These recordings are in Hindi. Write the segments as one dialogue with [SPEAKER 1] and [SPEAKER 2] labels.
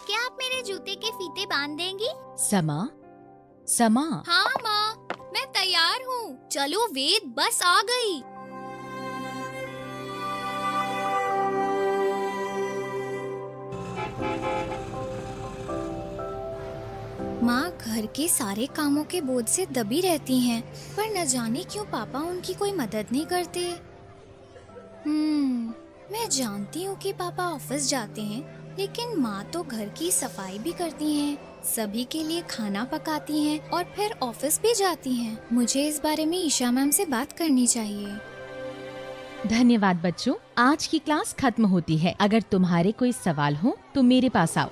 [SPEAKER 1] क्या आप मेरे जूते के फीते बांध देंगी?
[SPEAKER 2] समा, समा।
[SPEAKER 1] हाँ माँ, मैं तैयार हूँ। चलो वेद, बस आ गई। माँ घर के सारे कामों के बोझ से दबी रहती हैं, पर न जाने क्यों पापा उनकी कोई मदद नहीं करते। मैं जानती हूँ कि पापा ऑफिस जाते हैं, लेकिन माँ तो घर की सफाई भी करती हैं, सभी के लिए खाना पकाती हैं और फिर ऑफिस भी जाती हैं। मुझे इस बारे में ईशा मैम से बात करनी चाहिए।
[SPEAKER 2] धन्यवाद बच्चों, आज की क्लास खत्म होती है। अगर तुम्हारे कोई सवाल हो तो मेरे पास आओ।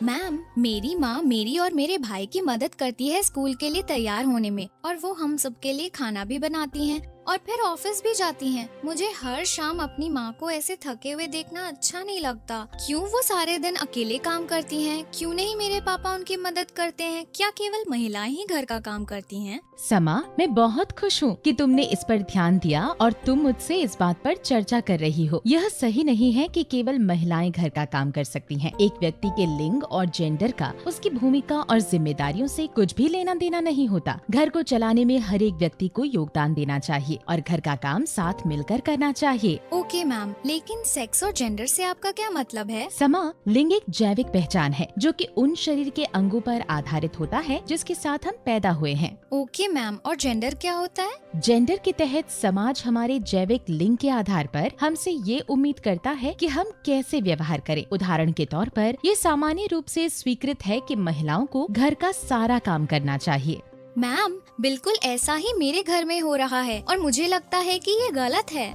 [SPEAKER 1] मैम, मेरी माँ मेरी और मेरे भाई की मदद करती है स्कूल के लिए तैयार होने में, और वो हम सब के लिए खाना भी बनाती हैं और फिर ऑफिस भी जाती हैं। मुझे हर शाम अपनी माँ को ऐसे थके हुए देखना अच्छा नहीं लगता। क्यों वो सारे दिन अकेले काम करती हैं? क्यों नहीं मेरे पापा उनकी मदद करते हैं? क्या केवल महिलाएं ही घर का काम करती हैं?
[SPEAKER 2] समा, मैं बहुत खुश हूँ कि तुमने इस पर ध्यान दिया और तुम मुझसे इस बात पर चर्चा कर रही हो। यह सही नहीं है कि केवल महिलाएं घर का काम कर सकती हैं। एक व्यक्ति के लिंग और जेंडर का उसकी भूमिका और जिम्मेदारियों से कुछ भी लेना देना नहीं होता। घर को चलाने में हर एक व्यक्ति को योगदान देना चाहिए और घर का काम साथ मिलकर करना चाहिए।
[SPEAKER 1] ओके मैम, लेकिन सेक्स और जेंडर से आपका क्या मतलब है?
[SPEAKER 2] समा, लिंग एक जैविक पहचान है जो कि उन शरीर के अंगों पर आधारित होता है जिसके साथ हम पैदा हुए हैं।
[SPEAKER 1] ओके मैम, और जेंडर क्या होता है?
[SPEAKER 2] जेंडर के तहत समाज हमारे जैविक लिंग के आधार पर हमसे ये उम्मीद करता है कि हम कैसे व्यवहार करें। उदाहरण के तौर पर ये सामान्य रूप से स्वीकृत है कि महिलाओं को घर का सारा काम करना चाहिए।
[SPEAKER 1] मैम, बिल्कुल ऐसा ही मेरे घर में हो रहा है और मुझे लगता है कि ये गलत है।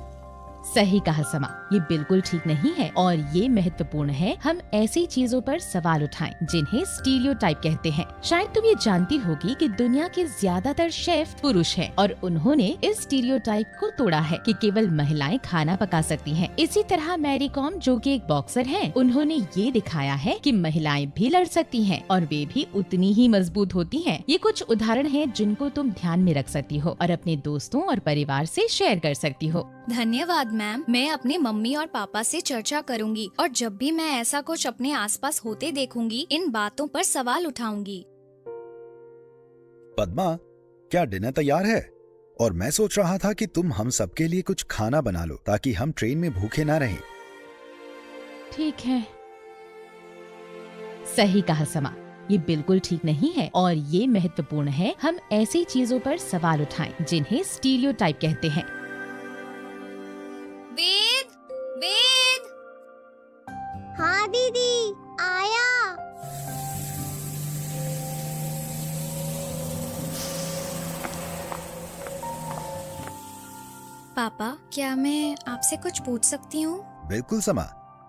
[SPEAKER 2] सही कहा समा, ये बिल्कुल ठीक नहीं है और ये महत्वपूर्ण है हम ऐसी चीजों पर सवाल उठाएं जिन्हें स्टीरियोटाइप कहते हैं। शायद तुम ये जानती होगी कि दुनिया के ज्यादातर शेफ पुरुष हैं और उन्होंने इस स्टीरियोटाइप को तोड़ा है कि केवल महिलाएं खाना पका सकती हैं। इसी तरह मैरी कॉम, जो कि एक बॉक्सर हैं, उन्होंने ये दिखाया है कि महिलाएं भी लड़ सकती हैं और वे भी उतनी ही मजबूत होती हैं। ये कुछ उदाहरण हैं जिनको तुम ध्यान में रख सकती हो और अपने दोस्तों और परिवार से शेयर कर सकती हो।
[SPEAKER 1] धन्यवाद मैम, मैं अपनी मम्मी और पापा से चर्चा करूंगी और जब भी मैं ऐसा कुछ अपने आसपास होते देखूंगी, इन बातों पर सवाल उठाऊंगी।
[SPEAKER 3] पद्मा, क्या डिनर तैयार है? और मैं सोच रहा था कि तुम हम सबके लिए कुछ खाना बना लो ताकि हम ट्रेन में भूखे ना रहें।
[SPEAKER 2] ठीक है। सही कहा समा, ये बिल्कुल ठीक नहीं है और ये महत्वपूर्ण है हम ऐसी चीजों पर सवाल उठाएं जिन्हें स्टीरियोटाइप कहते हैं।
[SPEAKER 1] वेद, वेद।
[SPEAKER 4] हाँ दीदी, आया।
[SPEAKER 1] पापा, क्या मैं आपसे कुछ पूछ सकती हूँ?
[SPEAKER 3] बिल्कुल समा,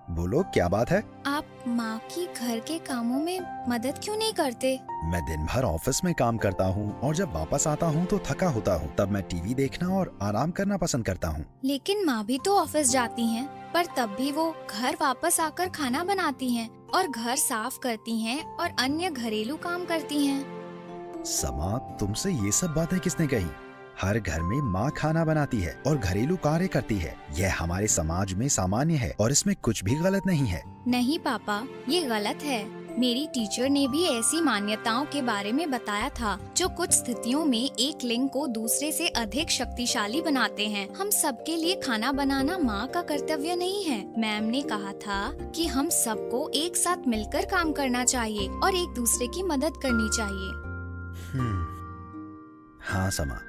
[SPEAKER 3] बोलो क्या बात है?
[SPEAKER 1] आप माँ की घर के कामों में मदद क्यों नहीं करते?
[SPEAKER 3] मैं दिन भर ऑफिस में काम करता हूँ और जब वापस आता हूँ तो थका होता हूँ। तब मैं टीवी देखना और आराम करना पसंद करता हूँ।
[SPEAKER 1] लेकिन माँ भी तो ऑफिस जाती हैं, पर तब भी वो घर वापस आकर खाना बनाती हैं और घर साफ करती हैं और अन्य घरेलू काम करती हैं।
[SPEAKER 3] समा, तुमसे ये सब बातें किसने कही? हर घर में माँ खाना बनाती है और घरेलू कार्य करती है। यह हमारे समाज में सामान्य है और इसमें कुछ भी गलत नहीं है।
[SPEAKER 1] नहीं पापा, ये गलत है। मेरी टीचर ने भी ऐसी मान्यताओं के बारे में बताया था जो कुछ स्थितियों में एक लिंग को दूसरे से अधिक शक्तिशाली बनाते हैं। हम सबके लिए खाना बनाना माँ का कर्तव्य नहीं है। मैम ने कहा था कि हम सबको एक साथ मिलकर काम करना चाहिए और एक दूसरे की मदद करनी चाहिए।
[SPEAKER 3] हाँ समा,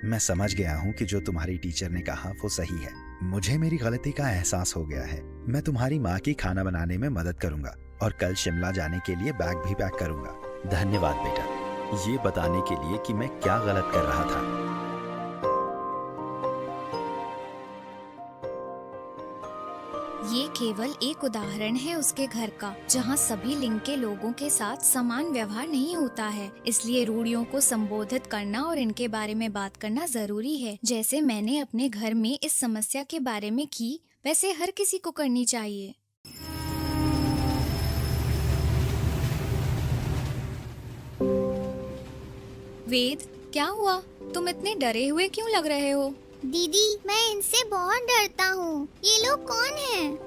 [SPEAKER 3] मैं समझ गया हूँ कि जो तुम्हारी टीचर ने कहा वो सही है। मुझे मेरी गलती का एहसास हो गया है। मैं तुम्हारी माँ की खाना बनाने में मदद करूंगा और कल शिमला जाने के लिए बैग भी पैक करूंगा। धन्यवाद बेटा, ये बताने के लिए कि मैं क्या गलत कर रहा था।
[SPEAKER 1] ये केवल एक उदाहरण है उसके घर का, जहाँ सभी लिंग के लोगों के साथ समान व्यवहार नहीं होता है। इसलिए रूढ़ियों को संबोधित करना और इनके बारे में बात करना जरूरी है। जैसे मैंने अपने घर में इस समस्या के बारे में की, वैसे हर किसी को करनी चाहिए। वेद, क्या हुआ? तुम इतने डरे हुए क्यों लग रहे हो?
[SPEAKER 4] दीदी, मैं इनसे बहुत डरता हूँ। ये लोग कौन हैं?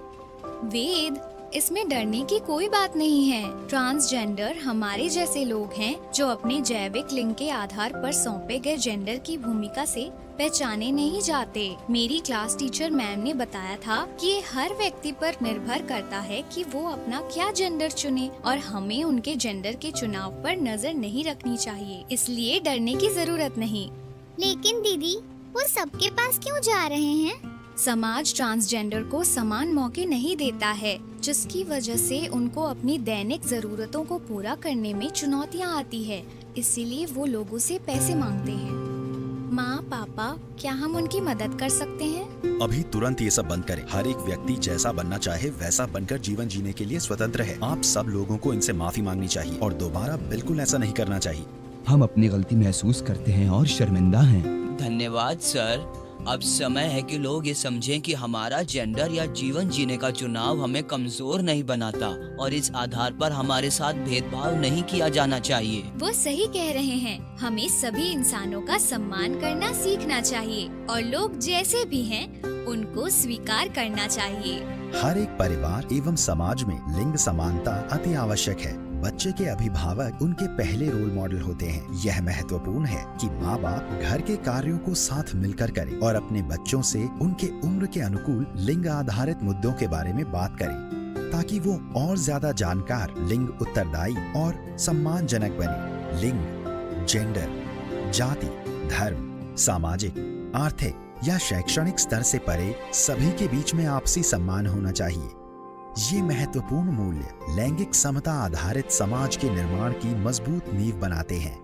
[SPEAKER 1] वेद, इसमें डरने की कोई बात नहीं है। ट्रांसजेंडर हमारे जैसे लोग हैं जो अपने जैविक लिंग के आधार पर सौंपे गए जेंडर की भूमिका से पहचाने नहीं जाते। मेरी क्लास टीचर मैम ने बताया था कि ये हर व्यक्ति पर निर्भर करता है कि वो अपना क्या जेंडर चुने और हमें उनके जेंडर के चुनाव पर नजर नहीं रखनी चाहिए, इसलिए डरने की जरूरत नहीं।
[SPEAKER 4] लेकिन दीदी, वो सबके पास क्यों जा रहे हैं?
[SPEAKER 1] समाज ट्रांसजेंडर को समान मौके नहीं देता है, जिसकी वजह से उनको अपनी दैनिक जरूरतों को पूरा करने में चुनौतियां आती है। इसीलिए वो लोगों से पैसे मांगते हैं। माँ, पापा, क्या हम उनकी मदद कर सकते हैं?
[SPEAKER 3] अभी तुरंत ये सब बंद करें। हर एक व्यक्ति जैसा बनना चाहे वैसा बनकर जीवन जीने के लिए स्वतंत्र है। आप सब लोगों को इनसे माफी मांगनी चाहिए और दोबारा बिल्कुल ऐसा नहीं करना चाहिए।
[SPEAKER 5] हम अपनी गलती महसूस करते हैं और शर्मिंदा हैं।
[SPEAKER 6] धन्यवाद सर। अब समय है कि लोग ये समझें कि हमारा जेंडर या जीवन जीने का चुनाव हमें कमजोर नहीं बनाता और इस आधार पर हमारे साथ भेदभाव नहीं किया जाना चाहिए।
[SPEAKER 1] वो सही कह रहे हैं। हमें सभी इंसानों का सम्मान करना सीखना चाहिए और लोग जैसे भी हैं उनको स्वीकार करना चाहिए।
[SPEAKER 3] हर एक परिवार एवं समाज में लिंग समानता अति आवश्यक है। बच्चे के अभिभावक उनके पहले रोल मॉडल होते हैं। यह महत्वपूर्ण है कि माँ बाप घर के कार्यों को साथ मिलकर करें और अपने बच्चों से उनके उम्र के अनुकूल लिंग आधारित मुद्दों के बारे में बात करें, ताकि वो और ज्यादा जानकार, लिंग उत्तरदायी और सम्मानजनक बने। लिंग, जेंडर, जाति, धर्म, सामाजिक, आर्थिक या शैक्षणिक स्तर से परे सभी के बीच में आपसी सम्मान होना चाहिए। ये महत्वपूर्ण मूल्य लैंगिक समता आधारित समाज के निर्माण की मजबूत नींव बनाते हैं।